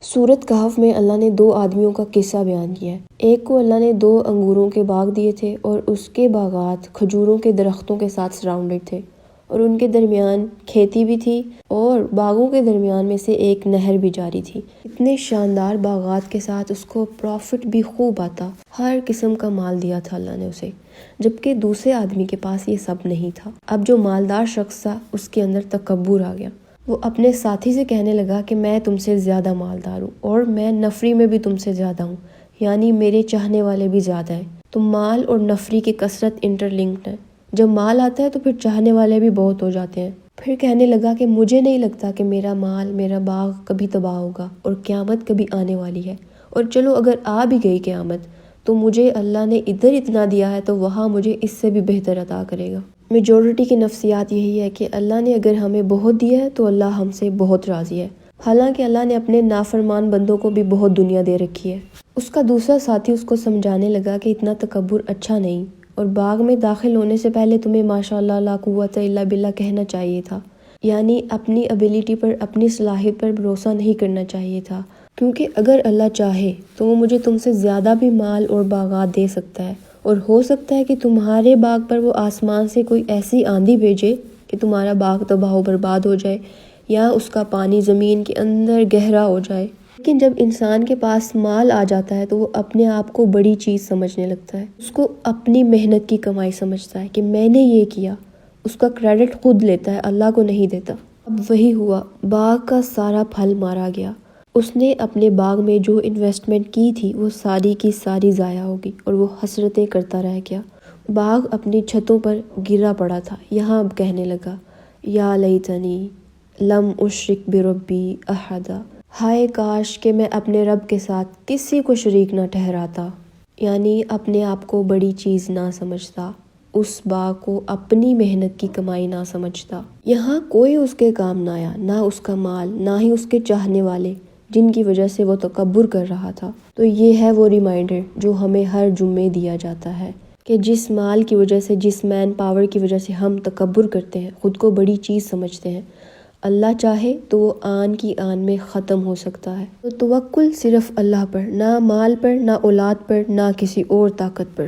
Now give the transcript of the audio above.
سورۃ کہف میں اللہ نے دو آدمیوں کا قصہ بیان کیا ہے۔ ایک کو اللہ نے 2 انگوروں کے باغ دیے تھے اور اس کے باغات کھجوروں کے درختوں کے ساتھ سراؤنڈڈ تھے اور ان کے درمیان کھیتی بھی تھی اور باغوں کے درمیان میں سے ایک نہر بھی جاری تھی۔ اتنے شاندار باغات کے ساتھ اس کو پروفٹ بھی خوب آتا، ہر قسم کا مال دیا تھا اللہ نے اسے، جبکہ دوسرے آدمی کے پاس یہ سب نہیں تھا۔ اب جو مالدار شخص تھا اس کے اندر تکبر آ گیا۔ وہ اپنے ساتھی سے کہنے لگا کہ میں تم سے زیادہ مالدار ہوں اور میں نفری میں بھی تم سے زیادہ ہوں، یعنی میرے چاہنے والے بھی زیادہ ہیں۔ تو مال اور نفری کی کثرت انٹر لنکڈ ہے۔ جب مال آتا ہے تو پھر چاہنے والے بھی بہت ہو جاتے ہیں۔ پھر کہنے لگا کہ مجھے نہیں لگتا کہ میرا مال، میرا باغ کبھی تباہ ہوگا اور قیامت کبھی آنے والی ہے، اور چلو اگر آ بھی گئی قیامت تو مجھے اللہ نے ادھر اتنا دیا ہے تو وہاں مجھے اس سے بھی بہتر عطا کرے گا۔ میجورٹی کی نفسیات یہی ہے کہ اللہ نے اگر ہمیں بہت دیا ہے تو اللہ ہم سے بہت راضی ہے، حالانکہ اللہ نے اپنے نافرمان بندوں کو بھی بہت دنیا دے رکھی ہے۔ اس کا دوسرا ساتھی اس کو سمجھانے لگا کہ اتنا تکبر اچھا نہیں، اور باغ میں داخل ہونے سے پہلے تمہیں ماشاءاللہ لا قوت الا باللہ کہنا چاہیے تھا، یعنی اپنی ابیلٹی پر، اپنی صلاحیت پر بھروسہ نہیں کرنا چاہیے تھا، کیونکہ اگر اللہ چاہے تو وہ مجھے تم سے زیادہ بھی مال اور باغات دے سکتا ہے، اور ہو سکتا ہے کہ تمہارے باغ پر وہ آسمان سے کوئی ایسی آندھی بھیجے کہ تمہارا باغ تباہ و برباد ہو جائے، یا اس کا پانی زمین کے اندر گہرا ہو جائے۔ لیکن جب انسان کے پاس مال آ جاتا ہے تو وہ اپنے آپ کو بڑی چیز سمجھنے لگتا ہے، اس کو اپنی محنت کی کمائی سمجھتا ہے کہ میں نے یہ کیا، اس کا کریڈٹ خود لیتا ہے، اللہ کو نہیں دیتا۔ اب وہی ہوا، باغ کا سارا پھل مارا گیا۔ اس نے اپنے باغ میں جو انویسٹمنٹ کی تھی وہ ساری کی ساری ضائع ہوگی اور وہ حسرتیں کرتا رہ گیا۔ باغ اپنی چھتوں پر گرا پڑا تھا۔ یہاں اب کہنے لگا یا لیتنی لم اشرک بربی احدا، ہائے کاش کہ میں اپنے رب کے ساتھ کسی کو شریک نہ ٹھہراتا، یعنی اپنے آپ کو بڑی چیز نہ سمجھتا، اس باغ کو اپنی محنت کی کمائی نہ سمجھتا۔ یہاں کوئی اس کے کام نہ آیا، نہ اس کا مال، نہ ہی اس کے چاہنے والے جن کی وجہ سے وہ تکبر کر رہا تھا۔ تو یہ ہے وہ ریمائنڈر جو ہمیں ہر جمعے دیا جاتا ہے کہ جس مال کی وجہ سے، جس مین پاور کی وجہ سے ہم تکبر کرتے ہیں، خود کو بڑی چیز سمجھتے ہیں، اللہ چاہے تو وہ آن کی آن میں ختم ہو سکتا ہے۔ تو توکل صرف اللہ پر، نہ مال پر، نہ اولاد پر، نہ کسی اور طاقت پر۔